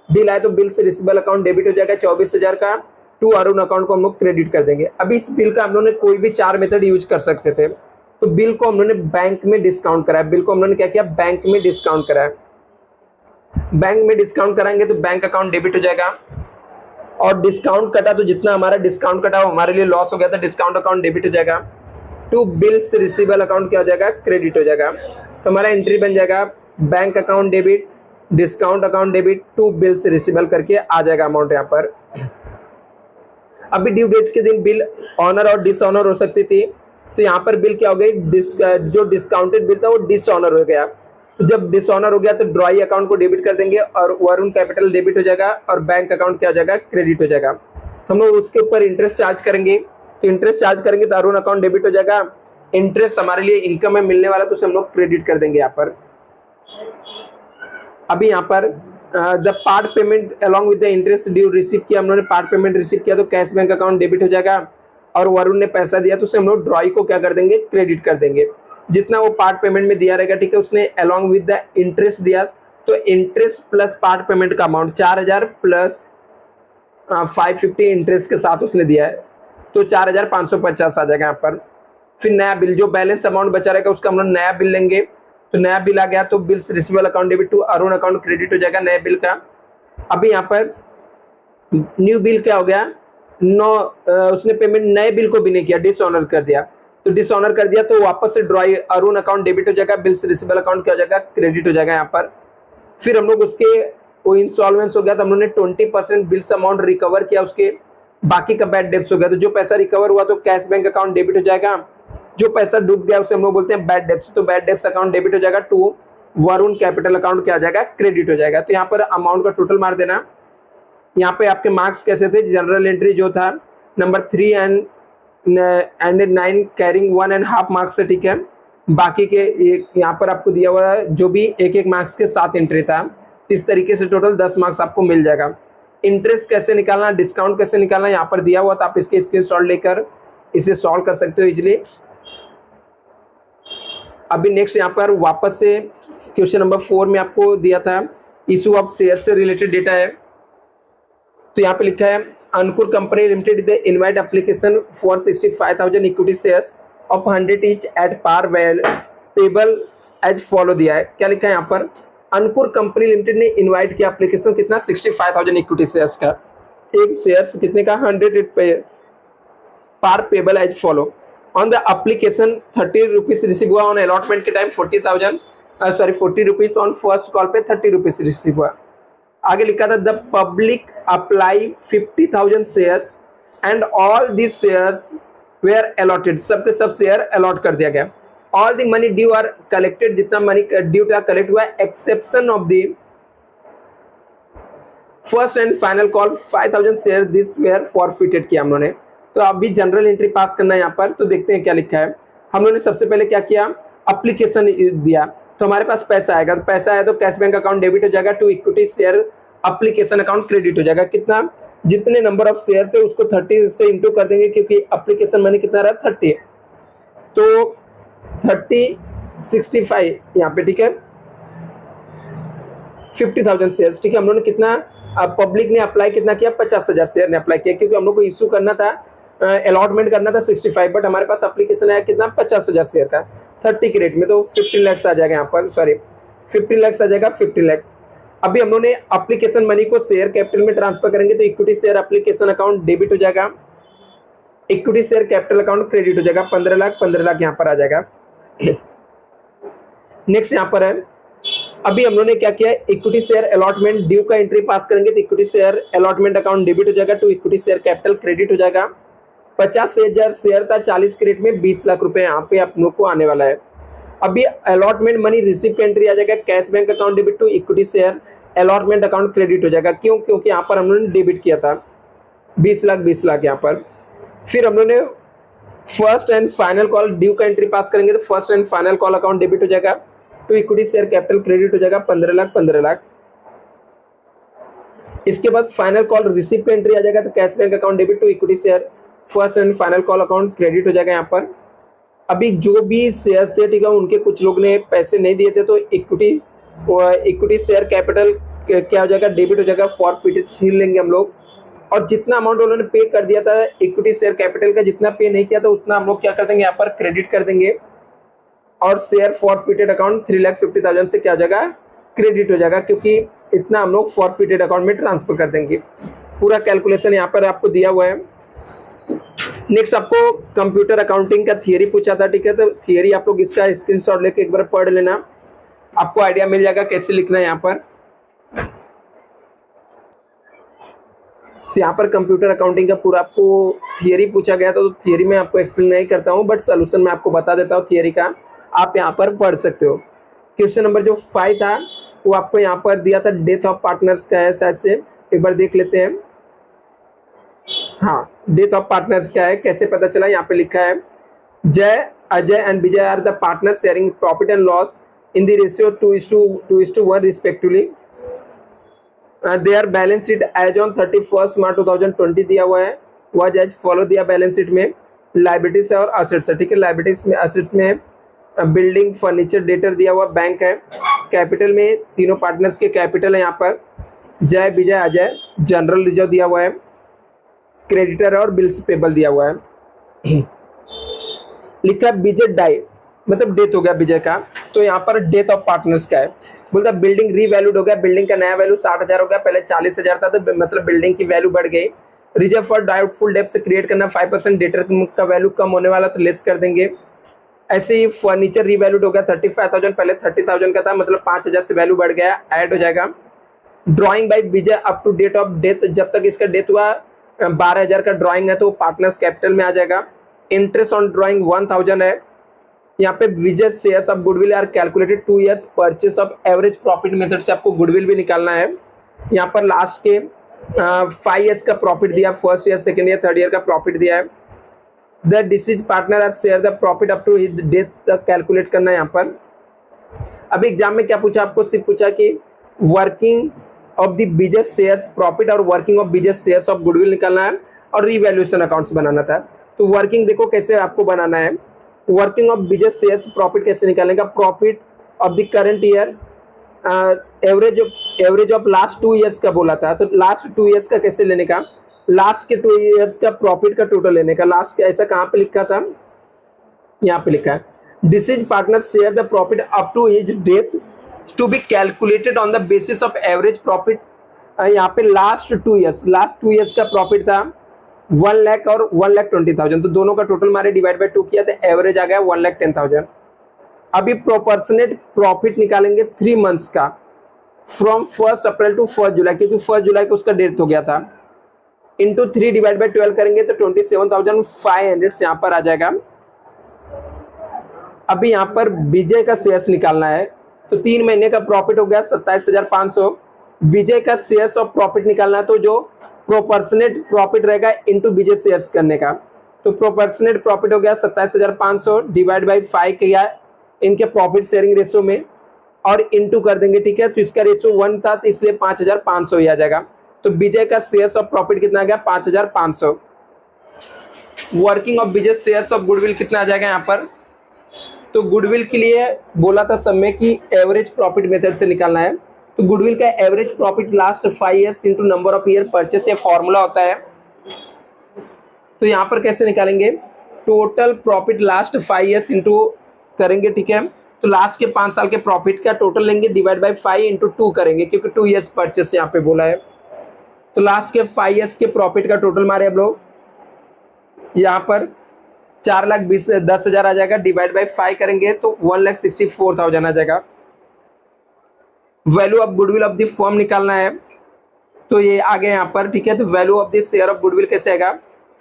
बिल आए तो बिल से रिसीवेबल अकाउंट डेबिट हो जाएगा 24,000 का, टू अरुण अकाउंट को हम लोग क्रेडिट कर देंगे। अभी इस बिल का हम लोग ने कोई भी 4 मेथड यूज कर सकते थे। तो बिल को हम लोग ने बैंक में डिस्काउंट कराया, बिल को हम लोग ने क्या किया, बैंक में डिस्काउंट कराया। बैंक में डिस्काउंट कराएंगे तो बैंक अकाउंट डेबिट हो जाएगा, और डिस्काउंट कटा तो जितना हमारा डिस्काउंट कटा वो हमारे लिए लॉस हो गया था, डिस्काउंट अकाउंट डेबिट हो जाएगा। टू बिल्स रिसीवेबल अकाउंट क्या हो जाएगा, क्रेडिट हो जाएगा। तो हमारा एंट्री बन जाएगा bank account debit, discount account debit, to bills receivable करके आ जाएगा अमाउंट यहाँ पर। अभी ड्यू डेट के दिन बिल ऑनर और डिसऑनर हो सकती थी, तो यहाँ पर बिल क्या हो गई, जो डिस्काउंटेड बिल था वो डिसऑनर हो गया। तो जब डिसऑनर हो गया तो ड्रॉई अकाउंट को डेबिट कर देंगे और वरुण कैपिटल डेबिट हो जाएगा, और बैंक अकाउंट क्या हो जाएगा, क्रेडिट हो जाएगा। तो हम लोग उसके ऊपर इंटरेस्ट चार्ज करेंगे, तो इंटरेस्ट चार्ज करेंगे तो अरुण अकाउंट डेबिट हो जाएगा। इंटरेस्ट हमारे लिए इनकम में मिलने वाला तो उसे हम लोग क्रेडिट कर देंगे यहाँ पर। अभी यहाँ पर the part payment along with the interest due receive किया, हम लोगों ने पार्ट पेमेंट रिसीव किया तो कैश बैंक अकाउंट डेबिट हो जाएगा, और वरुण ने पैसा दिया तो उसे हम लोग ड्रॉई को क्या कर देंगे, क्रेडिट कर देंगे, जितना वो पार्ट पेमेंट में दिया रहेगा, ठीक है। उसने अलॉन्ग विद द इंटरेस्ट दिया तो इंटरेस्ट प्लस पार्ट पेमेंट का अमाउंट 4,000 प्लस 550 इंटरेस्ट के साथ उसने दिया है, तो 4,550 आ जाएगा यहाँ पर। फिर नया बिल, जो बैलेंस अमाउंट बचा रहेगा उसका हम लोग नया बिल लेंगे, तो नया बिल आ गया तो bills receivable account debit to Arun account credit हो जाएगा नए बिल का। अभी यहाँ पर न्यू बिल क्या हो गया, उसने पेमेंट नए बिल को भी नहीं किया, डिसऑनर कर दिया, तो डिसऑनर कर दिया तो वापस से ड्रॉई अरुण अकाउंट डेबिट हो जाएगा, बिल्स रिसीवेबल अकाउंट क्या हो जाएगा, क्रेडिट हो जाएगा यहाँ पर। फिर हम लोग उसके वो इंस्टॉलमेंट्स हो गया तो हम लोग ने 20% बिल्स अमाउंट रिकवर किया, उसके बाकी का बैड डेब्ट्स हो गया, तो जो पैसा रिकवर हुआ तो कैश बैंक अकाउंट डेबिट हो जाएगा, जो पैसा डूब गया उसे हम लोग बोलते हैं बैड डेब्ट्स, तो बैड डेब्ट्स अकाउंट डेबिट हो जाएगा, टू वरुण कैपिटल अकाउंट क्या हो जाएगा, क्रेडिट हो जाएगा। तो यहाँ पर अमाउंट का टोटल मार देना। यहाँ पे आपके मार्क्स कैसे थे, जनरल एंट्री जो था नंबर 3 एंड 9 कैरिंग 1.5 मार्क्स से, ठीक है। बाकी के यहाँ पर आपको दिया हुआ है जो भी 1-1 मार्क्स के साथ एंट्री था, इस तरीके से टोटल 10 मार्क्स आपको मिल जाएगा। इंटरेस्ट कैसे निकालना, डिस्काउंट कैसे निकालना यहाँ पर दिया हुआ था, आप इसके स्क्रीनशॉट लेकर इसे सॉल्व कर सकते हो इजिली। अभी नेक्स्ट यहाँ पर वापस से क्वेश्चन नंबर 4 में आपको दिया था इशू ऑफ शेयर से रिलेटेड डेटा है। तो यहाँ पे लिखा है Ankur company limited the invite application for 65,000 equity shares of 100 each at par value payable as follow दिया है। क्या लिखा है यहाँ पर, अंकुर कंपनी लिमिटेड ने इनवाइट किया एप्लीकेशन कितना, 65,000 इक्विटी शेयर्स का, एक शेयर्स कितने का, 100 each par payable as follow. On the application 30 rupees receive हुआ, ऑन अलॉटमेंट के time 40 rupees, on first call पे 30 रुपीज रिसीव हुआ। आगे लिखा था the public apply 50,000 shares and all this shares were allotted, सबके सब शेयर अलॉट कर दिया गया। All the money due are collected, जितना मनी ड्यू का कलेक्ट हुआ है, exception of the first and final call 5,000 share this were forfeited किया हम लोगों ने। तो अभी जनरल एंट्री पास करना है यहाँ पर, तो देखते हैं क्या लिखा है। हम लोगों ने सबसे पहले क्या किया, एप्लीकेशन दिया, तो हमारे पास पैसा आएगा, तो पैसा आया तो कैश बैंक अकाउंट डेबिट हो जाएगा, to equity share application account credit हो जाएगा। कितना, जितने नंबर ऑफ शेयर थे उसको 30 से इंटू कर देंगे, क्योंकि एप्लीकेशन मनी कितना रहा, 30, तो 30 65 यहाँ पे, ठीक है, 50,000 शेयर, ठीक है। हम लोगों ने कितना, पब्लिक ने अप्लाई कितना किया, 50,000 शेयर ने अप्लाई किया, क्योंकि हम लोग को इशू करना था, अलॉटमेंट करना था 65, बट हमारे पास एप्लीकेशन आया कितना, 50,000 शेयर का 30 के रेट में, तो 15 लाख आ जाएगा यहाँ पर, सॉरी 15 लाख आ जाएगा, 15 लाख। अभी हम लोगों ने एप्लीकेशन मनी को शेयर कैपिटल में ट्रांसफर करेंगे, तो equity share application account debit हो जाएगा, equity share capital account credit हो जाएगा, 15 लाख यहाँ पर आ जाएगा। नेक्स्ट यहाँ पर है अभी हम लोगों ने क्या किया, इक्विटी शेयर अलॉटमेंट ड्यू का एंट्री पास करेंगे तो equity share allotment account debit हो जाएगा, to equity share capital credit हो जाएगा। 50,000 शेयर था, 40 क्रेडिट में 20 लाख रुपए यहाँ पे आप लोग को आने वाला है। अभी अलॉटमेंट मनी रिसीव का एंट्री आ जाएगा, cash bank account debit to equity share allotment account credit हो जाएगा। क्यों? क्योंकि यहाँ पर हम लोगों ने डेबिट किया था 20 लाख यहाँ पर। फिर हम लोगों ने first and final call due का एंट्री पास करेंगे तो first and final call account debit हो जाएगा, तो इक्विटी शेयर कैपिटल क्रेडिट हो जाएगा 15 लाख। इसके बाद फाइनल कॉल रिसीव का एंट्री आ जाएगा तो cash bank account debit to equity share first and final call account credit हो जाएगा यहाँ पर। अभी जो भी शेयर्स थे, ठीक है, उनके कुछ लोग ने पैसे नहीं दिए थे तो इक्विटी शेयर कैपिटल क्या हो जाएगा, डेबिट हो जाएगा, फॉरफिटेड छीन लेंगे हम लोग। और जितना अमाउंट उन्होंने पे कर दिया था इक्विटी शेयर कैपिटल का, जितना पे नहीं किया था उतना हम लोग क्या कर देंगे, यहाँ पर क्रेडिट कर देंगे। और शेयर फॉरफिटेड अकाउंट 3,50,000 से क्या हो जाएगा, क्रेडिट हो जाएगा, क्योंकि इतना हम लोग फॉरफिटेड अकाउंट में ट्रांसफर कर देंगे। पूरा कैलकुलेशन यहाँ पर आपको दिया हुआ है। नेक्स्ट आपको कंप्यूटर अकाउंटिंग का थियरी पूछा था, ठीक है, तो थियरी आप लोग इसका स्क्रीनशॉट लेके एक बार पढ़ लेना, आपको आइडिया मिल जाएगा कैसे लिखना है यहाँ पर। तो यहाँ पर कंप्यूटर अकाउंटिंग का पूरा आपको थियरी पूछा गया था, तो थियरी में आपको एक्सप्लेन नहीं करता हूँ, बट सोल्यूशन में आपको बता देता हूँ थियरी का, आप यहाँ पर पढ़ सकते हो। क्वेश्चन नंबर जो 5 था वो आपको यहाँ पर दिया था, डेथ ऑफ पार्टनर्स का है शायद से, एक बार देख लेते हैं। हाँ, डेथ ऑफ पार्टनर्स क्या है, कैसे पता चला, यहाँ पे लिखा है Jai, Ajay and Vijay are the partners sharing profit and loss in the ratio 2:1 respectively. Their balance sheet as on 31 March 2020 दिया हुआ है, वह एज फॉलो दिया बैलेंस शीट में। लाइबिलिटीज और असेट्स है, ठीक है, लाइबिलिटीज में असेट्स में बिल्डिंग फर्नीचर डेटर दिया हुआ, बैंक है। कैपिटल में तीनों पार्टनर्स के कैपिटल है यहाँ पर, जय विजय अजय। जनरल रिजर्व दिया हुआ है, क्रेडिटर और बिल्स पेबल दिया हुआ है। लिखा है विजय डाई, मतलब डेथ हो गया विजय का, तो यहाँ पर डेथ ऑफ पार्टनर्स का है। बोलता बिल्डिंग रीवैल्यूड हो गया, बिल्डिंग का नया वैल्यू 60,000 हो गया, पहले 40,000 था, तो मतलब बिल्डिंग की वैल्यू बढ़ गई। रिजर्व फॉर डाउटफुल डेब्ट से क्रिएट करना 5%, डेटर का वैल्यू कम होने वाला तो लेस कर देंगे। ऐसे ही फर्नीचर रीवैल्यूड हो गया 35,000, पहले 30,000 का था, मतलब 5,000 से वैल्यू बढ़ गया, ऐड हो जाएगा। Drawing by Vijay up to date of death, जब तक इसका डेथ हुआ 12,000 का ड्रॉइंग है तो पार्टनर्स कैपिटल में आ जाएगा। इंटरेस्ट ऑन ड्रॉइंग 1,000 है। यहाँ पे Vijay shares of goodwill are calculated 2 years purchase of average profit method से आपको गुडविल भी निकालना है। यहाँ पर लास्ट के 5 years का प्रॉफिट दिया, first year, second year, third year का प्रॉफिट दिया है। The deceased partner are share the profit up to his death तक कैलकुलेट करना है यहाँ पर। अभी एग्जाम में क्या पूछा आपको, सिर्फ पूछा कि working of the Vijay shares profit और working of Vijay shares of goodwill निकालना है और रीवैल्यूएशन अकाउंट्स बनाना था। तो वर्किंग देखो कैसे आपको बनाना है, working of Vijay shares profit कैसे निकालने का, profit of the current year, average of last 2 years का बोला था, तो लास्ट 2 years का कैसे लेने का, लास्ट के 2 years का प्रॉफिट का टोटल लेने का। लास्ट का ऐसा कहाँ पे लिखा था, यहाँ पे लिखा है deceased partner share the profit up to his death to be calculated on the basis of average profit. यहाँ पे लास्ट 2 years का प्रॉफिट था 1 लाख और 1,20,000, तो दोनों का टोटल मारे डिवाइड बाय 2 किया तो एवरेज आ गया 1,10,000। अभी प्रोपोर्शनेट प्रॉफिट निकालेंगे 3 months का, फ्रॉम 1 अप्रैल टू 1 जुलाई, क्योंकि 1 जुलाई को उसका डेथ हो गया था, इंटू 3 डिवाइड बाय 12 करेंगे तो 27,500 यहाँ पर आ जाएगा। अभी यहाँ पर विजय का शेयर्स निकालना है, तो 3 महीने का प्रॉफिट हो गया 27,500। विजय का शेयर्स ऑफ प्रॉफिट निकालना है, तो जो प्रोपोर्शनेट प्रॉफिट रहेगा इनटू विजय शेयर्स करने का, तो प्रोपोर्शनेट प्रॉफिट हो गया 27,500 डिवाइड बाय 5 किया इनके प्रॉफिट शेयरिंग रेशियो में और इनटू कर देंगे, ठीक है, तो इसका रेशियो 1 था तो इसलिए 5,500 ही आ जाएगा। तो विजय का शेयर्स ऑफ प्रॉफिट कितना आ गया, 5,500। Working of Vijay shares of goodwill कितना आ जाएगा यहाँ पर, तो गुडविल के लिए बोला था सब में कि एवरेज प्रॉफिट मेथड से निकालना है, तो गुडविल का average profit last 5 years into number of year purchase, ये फॉर्मूला होता है। तो यहाँ पर कैसे निकालेंगे, total profit last 5 years into करेंगे, ठीक है, तो लास्ट के 5 साल के प्रॉफिट का टोटल लेंगे डिवाइड बाय 5 इंटू 2 करेंगे, क्योंकि 2 years परचेस यहाँ पे बोला है। तो लास्ट के 5 years के प्रॉफिट का टोटल मारे हम लोग, यहाँ पर 4,10,000 आ जाएगा, डिवाइड बाय 5 करेंगे तो 1,64,000 आ जाएगा। Value of goodwill of the firm निकालना है, तो ये आ गया यहाँ पर, ठीक है। तो value of the share of goodwill कैसे आएगा,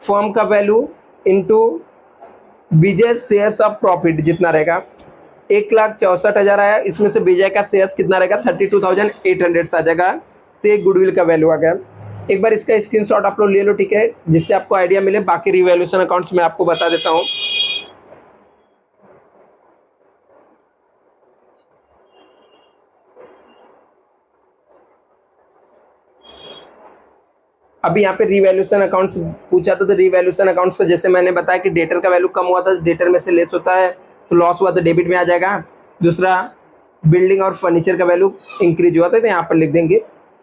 फर्म का value into Vijay shares of profit जितना रहेगा, 1,64,000 आया, इसमें से विजय का शेयर्स कितना रहेगा 32,800 आ जाएगा। तो ये गुडविल का वैल्यू आ गया। एक बार इसका स्क्रीनशॉट आप लोग ले लो, ठीक है, जिससे आपको आइडिया मिले। बाकी रिवैल्यूएशन अकाउंट्स में आपको बता देता हूँ। अभी यहाँ पे रिवैल्यूएशन अकाउंट्स पूछा था, तो रिवैल्यूएशन अकाउंट्स का जैसे मैंने बताया कि डेटर का वैल्यू कम हुआ था, डेटर में से लेस होता है, तो लॉस हुआ तो डेबिट में आ जाएगा। दूसरा, बिल्डिंग और फर्नीचर का वैल्यू इंक्रीज हुआ था, तो यहाँ पर लिख देंगे।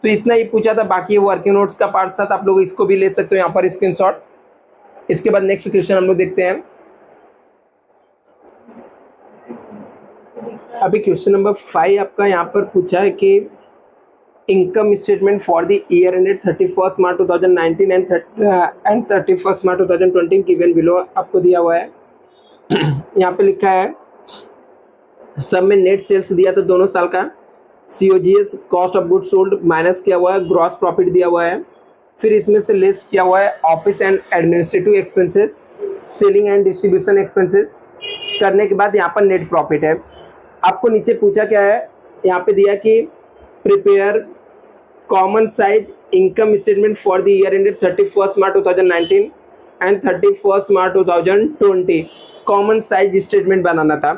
तो इतना ही पूछा था, बाकी वर्किंग नोट्स का पार्ट था, तो आप लोग इसको भी ले सकते हो यहाँ पर स्क्रीनशॉट। इसके बाद नेक्स्ट क्वेश्चन हम लोग देखते हैं। अभी क्वेश्चन नंबर 5 आपका यहाँ पर पूछा है कि income statement for the year ended 31 March 2019 and 31 March 2020 given below आपको दिया हुआ है। यहाँ पे लिखा है सब में नेट सेल्स दिया था दोनों साल का, COGS cost of good sold minus किया हुआ है, ग्रॉस प्रॉफिट दिया हुआ है, फिर इसमें से लेस किया हुआ है office and administrative expenses, selling and distribution expenses, करने के बाद यहाँ पर नेट प्रॉफिट है। आपको नीचे पूछा क्या है, यहाँ पे दिया कि prepare common size income statement for the year ended 31 March 2019 and 31 March 2020, common size statement बनाना था।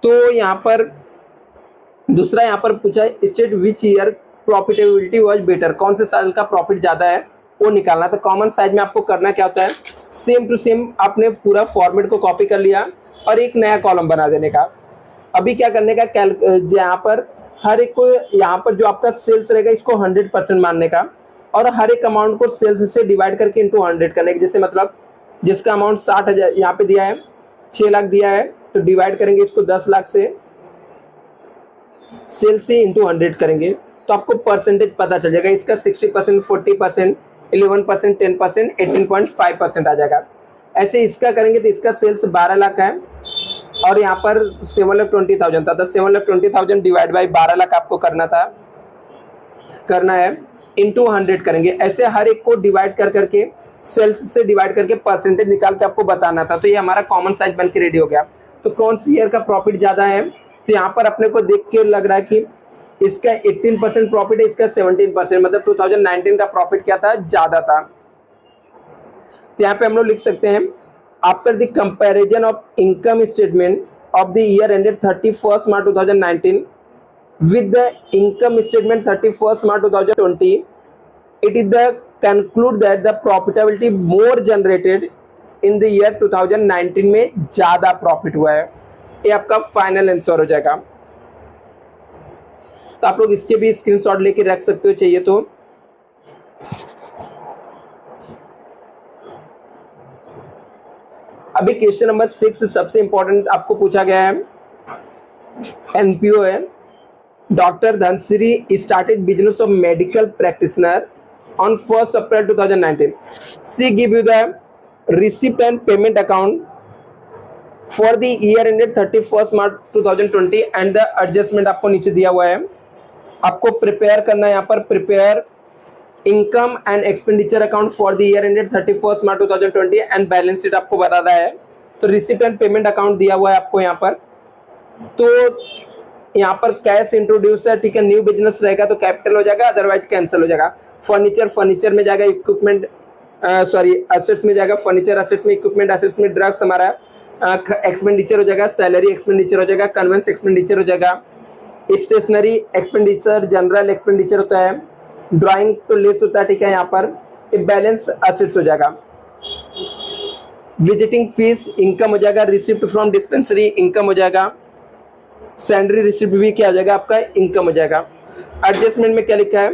तो यहाँ पर दूसरा यहाँ पर पूछा है state which year profitability was better, कौन से साल का प्रॉफिट ज़्यादा है वो निकालना। तो कॉमन साइज में आपको करना क्या होता है, सेम टू सेम आपने पूरा फॉर्मेट को कॉपी कर लिया और एक नया कॉलम बना देने का। अभी क्या करने का, यहाँ पर हर एक को, यहाँ पर जो आपका सेल्स रहेगा इसको 100% मानने का, और हर एक अमाउंट को सेल्स से डिवाइड करके इंटू 100 करने का। जैसे मतलब जिसका अमाउंट 60,000 यहाँ पे दिया है, 6 लाख दिया है, तो डिवाइड करेंगे इसको 10 लाख से, सेल से इंटू 100 करेंगे, तो आपको परसेंटेज पता चल जाएगा। इसका 60%, 40%, 11%, 10%, 18.5% आ जाएगा। ऐसे इसका करेंगे तो इसका सेल्स 12 लाख है और यहाँ पर 7,20,000 था, तो 7,20,000 डिवाइड बाई 12 लाख आपको करना है, इंटू 100 करेंगे। ऐसे हर एक को डिवाइड कर करके, सेल्स से डिवाइड करके परसेंटेज निकाल के आपको बताना था। तो ये हमारा कॉमन साइज बन के रेडी हो गया। तो कौन सी ईयर का प्रॉफिट ज़्यादा है, तो यहाँ पर अपने को देख के लग रहा है कि इसका 18% प्रॉफिट है, इसका 17%, मतलब 2019 का प्रॉफिट क्या था, ज़्यादा था। तो यहाँ पे हम लोग लिख सकते हैं after the comparison of income statement of the year ended 31 March 2019 with the income statement 31 March 2020, it is the conclude that the profitability more generated in the year 2019 में ज़्यादा प्रॉफिट हुआ है। ये आपका फाइनल आंसर हो जाएगा। तो आप लोग इसके भी स्क्रीनशॉट लेके रख सकते हो चाहिए तो। अभी क्वेश्चन नंबर 6 सबसे इंपॉर्टेंट आपको पूछा गया है, NPO है। Dr. Dhansiri started business of medical practitioner on 1st April 2019. She give you the receipt and payment account for the year ended 31st March 2020 and the adjustment आपको नीचे दिया हुआ है। आपको प्रिपेयर करना है, यहाँ पर prepare income and expenditure account for the year ended 31st March 2020 and balance sheet आपको बताना है। तो रिसिप्ट एंड पेमेंट अकाउंट दिया हुआ है आपको यहाँ पर। तो यहाँ पर कैश इंट्रोड्यूस है, ठीक है। न्यू बिजनेस रहेगा तो कैपिटल हो जाएगा, अदरवाइज कैंसिल हो जाएगा। फर्नीचर में जाएगा, इक्विपमेंट एसेट्स में जाएगा, फर्नीचर एसेट्स में, इक्विपमेंट एसेट्स में, ड्रग्स हमारा एक्सपेंडिचर हो जाएगा, सैलरी एक्सपेंडिचर हो जाएगा, कन्वेंस एक्सपेंडिचर हो जाएगा, स्टेशनरी एक्सपेंडिचर, जनरल एक्सपेंडिचर होता है, ड्राइंग तो लेस होता है, ठीक है। यहाँ पर बैलेंस एसेट्स हो जाएगा। विजिटिंग फीस इनकम हो जाएगा, रिसिप्ट फ्रॉम डिस्पेंसरी इनकम हो जाएगा, सैलरी रिसिप्ट भी क्या हो जाएगा आपका, इनकम हो जाएगा। एडजस्टमेंट में क्या लिखा है,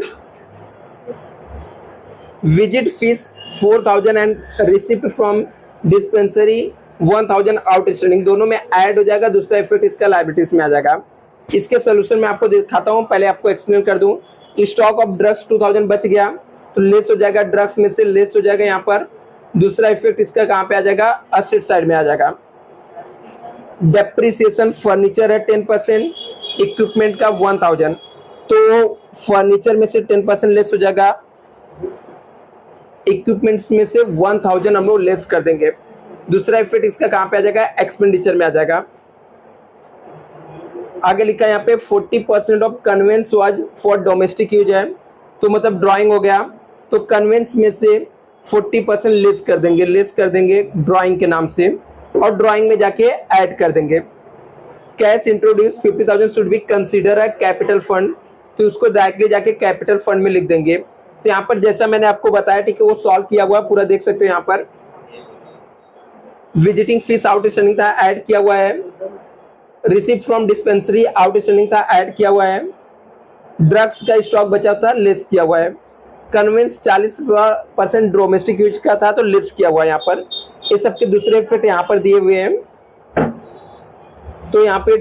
visit fees 4,000 and receipt from dispensary 1,000 outstanding, दोनों में ऐड हो जाएगा। दूसरा इफेक्ट इसका लायबिलिटीज में आ जाएगा। इसके सोल्यूशन में आपको दिखाता हूँ, पहले आपको एक्सप्लेन कर दूं। स्टॉक ऑफ ड्रग्स 2,000 बच गया तो लेस हो जाएगा, ड्रग्स में से लेस हो जाएगा यहाँ पर। दूसरा इफेक्ट इसका कहाँ पे आ जाएगा, असेट साइड में आ जाएगा। डेप्रिसिएशन फर्नीचर है 10%, इक्विपमेंट का 1,000, तो फर्नीचर में से 10% लेस हो जाएगा, इक्विपमेंट्स में से 1000 हम लोग लेस कर देंगे। दूसरा इफेक्ट इसका कहाँ पे आ जाएगा, एक्सपेंडिचर में आ जाएगा। आगे लिखा है यहाँ पे 40% of conveyance was for domestic use है, तो मतलब ड्राइंग हो गया, तो कन्वेंस में से 40% लेस कर देंगे ड्राइंग के नाम से, और ड्राइंग में जाके ऐड कर देंगे। Cash introduce 50,000 should be consider a capital fund, तो उसको डायरेक्टली जाके कैपिटल फंड में लिख देंगे। तो यहाँ पर जैसा मैंने आपको बताया, ठीक है, वो सॉल्व किया हुआ है पूरा, देख सकते हो यहाँ पर विजिटिंग फीस आउटस्टैंडिंग था, ऐड किया हुआ है। रिसिप्ट फ्रॉम डिस्पेंसरी आउटस्टैंडिंग था, ऐड किया हुआ है। ड्रग्स का स्टॉक बचा था, लेस किया हुआ है। कन्वेंस 40% डोमेस्टिक यूज का था, तो लेस किया हुआ है यहाँ पर। ये सबके दूसरे इफेक्ट यहाँ पर दिए हुए हैं। तो यहाँ पे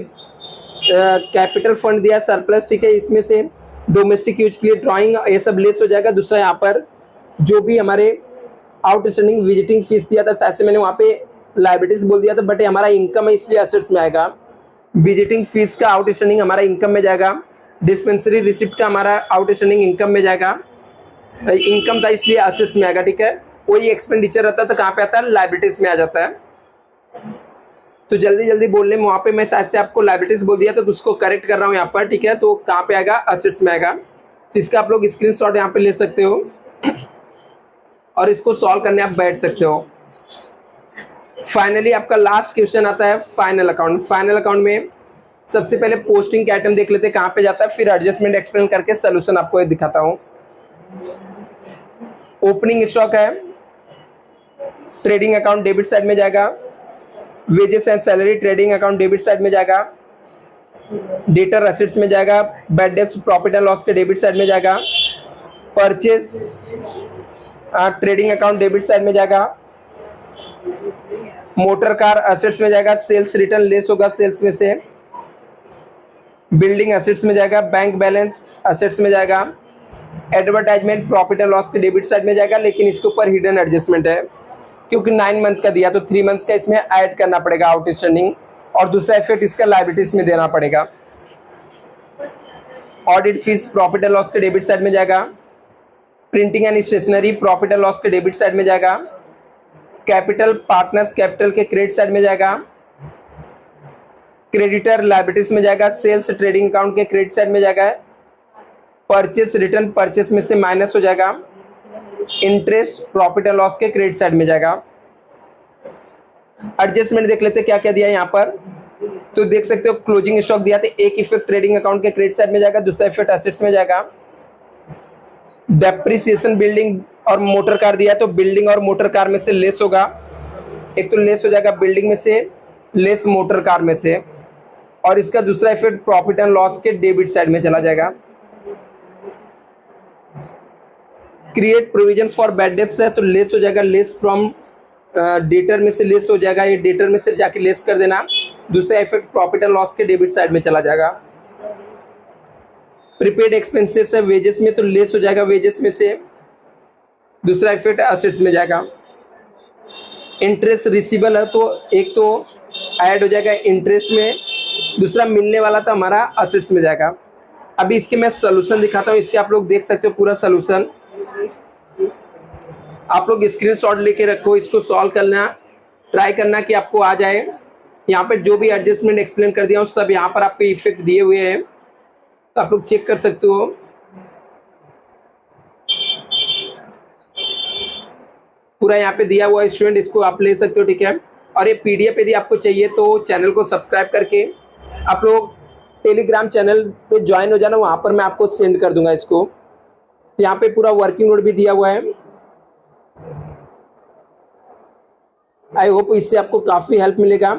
कैपिटल फंड दिया सरप्लस, ठीक है, इसमें से डोमेस्टिक यूज के लिए ड्राइंग ये सब लेस हो जाएगा। दूसरा यहाँ पर जो भी हमारे आउटस्टैंडिंग विजिटिंग फीस दिया था, ऐसे मैंने वहाँ पे लाइबिलिटीज बोल दिया था, बट हमारा इनकम है इसलिए एसेट्स में आएगा। विजिटिंग फीस का आउटस्टैंडिंग हमारा इनकम में जाएगा, डिस्पेंसरी रिसिप्ट का हमारा आउटस्टैंडिंग इनकम में जाएगा, इनकम था इसलिए एसेट्स में आएगा, ठीक है। कोई एक्सपेंडिचर रहता है तो कहाँ पे आता है, लाइबिलिटीज में आ जाता है। तो जल्दी जल्दी बोलने में वहाँ पे मैं शायद से आपको लाइबिलिटीज बोल दिया, तो उसको करेक्ट कर रहा हूँ यहाँ पर, ठीक है। तो कहाँ पे आएगा, एसेट्स में आएगा। तो इसका आप लोग स्क्रीनशॉट यहाँ पे ले सकते हो और इसको सॉल्व करने आप बैठ सकते हो। फाइनली आपका लास्ट क्वेश्चन आता है फाइनल अकाउंट। फाइनल अकाउंट में सबसे पहले पोस्टिंग के आइटम देख लेते हैं कहाँ पे जाता है, फिर एडजस्टमेंट एक्सप्लेन करके सोल्यूशन आपको ये दिखाता हूँ। ओपनिंग स्टॉक है, ट्रेडिंग अकाउंट डेबिट साइड में जाएगा। Wages and salary trading account debit side में जाएगा। डेटर एसेट्स में जाएगा। Bad debts profit and loss के डेबिट साइड में जाएगा। Purchase trading account debit side में जाएगा। मोटर कार एसेट्स में जाएगा। सेल्स रिटर्न लेस होगा सेल्स में से। बिल्डिंग एसेट्स में जाएगा। बैंक बैलेंस एसेट्स में जाएगा। एडवर्टाइजमेंट प्रॉफिट एंड लॉस के डेबिट साइड में जाएगा, लेकिन इसके ऊपर हिडन एडजस्टमेंट है क्योंकि 9 मंथ का दिया तो 3 मंथ्स का इसमें ऐड करना पड़ेगा आउटस्टैंडिंग, और दूसरा इफेक्ट इसका लायबिलिटीज में देना पड़ेगा। Audit fees profit and loss के डेबिट साइड में जाएगा। Printing and stationery profit and loss के डेबिट साइड में जाएगा। कैपिटल पार्टनर्स कैपिटल के क्रेडिट साइड में जाएगा। क्रेडिटर लायबिलिटीज में जाएगा। सेल्स ट्रेडिंग अकाउंट के क्रेडिट साइड में जाएगा। परचेस रिटर्न परचेस में से माइनस हो जाएगा। इंटरेस्ट प्रॉफिट एंड लॉस के क्रेडिट साइड में जाएगा। एडजस्टमेंट देख लेते क्या क्या दिया है यहाँ पर, तो देख सकते हो क्लोजिंग स्टॉक दिया था, एक इफेक्ट ट्रेडिंग अकाउंट के क्रेडिट साइड में जाएगा, दूसरा इफेक्ट एसेट्स में जाएगा। डेप्रिसिएशन बिल्डिंग और मोटर कार दिया है, तो बिल्डिंग और मोटर कार में से लेस होगा। एक तो लेस हो जाएगा बिल्डिंग में से, लेस मोटर कार में से, और इसका दूसरा इफेक्ट प्रॉफिट एंड लॉस के डेबिट साइड में चला जाएगा। Create provision for bad debts है, तो लेस हो जाएगा, लेस फ्रॉम डेटर में से लेस हो जाएगा, ये डेटर में से जाके लेस कर देना। दूसरा इफेक्ट प्रॉफिट एंड लॉस के डेबिट साइड में चला जाएगा। प्रीपेड एक्सपेंसेस है वेजेस में, तो लेस हो जाएगा वेजेस में से, दूसरा इफेक्ट एसेट्स में जाएगा। इंटरेस्ट रिसीवेबल है, तो एक तो ऐड हो जाएगा इंटरेस्ट में, दूसरा मिलने वाला था हमारा एसेट्स में जाएगा। अभी इसके मैं सोल्यूशन दिखाता हूँ, इसके आप लोग देख सकते हो पूरा सोल्यूशन। आप लोग स्क्रीनशॉट लेके रखो, इसको सॉल्व करना, ट्राई करना कि आपको आ जाए। यहाँ पे जो भी एडजस्टमेंट एक्सप्लेन कर दिया हूँ सब यहाँ पर आपको इफेक्ट दिए हुए हैं, तो आप लोग चेक कर सकते हो। पूरा यहाँ पे दिया हुआ है स्टूडेंट, इसको आप ले सकते हो, ठीक है। और ये पीडीएफ यदि आपको चाहिए तो चैनल को सब्सक्राइब करके आप लोग टेलीग्राम चैनल पे ज्वाइन हो जाना, वहाँ पर मैं आपको सेंड कर दूंगा इसको। तो यहाँ पे पूरा वर्किंग नोट भी दिया हुआ है। आई होप इससे आपको काफ़ी हेल्प मिलेगा।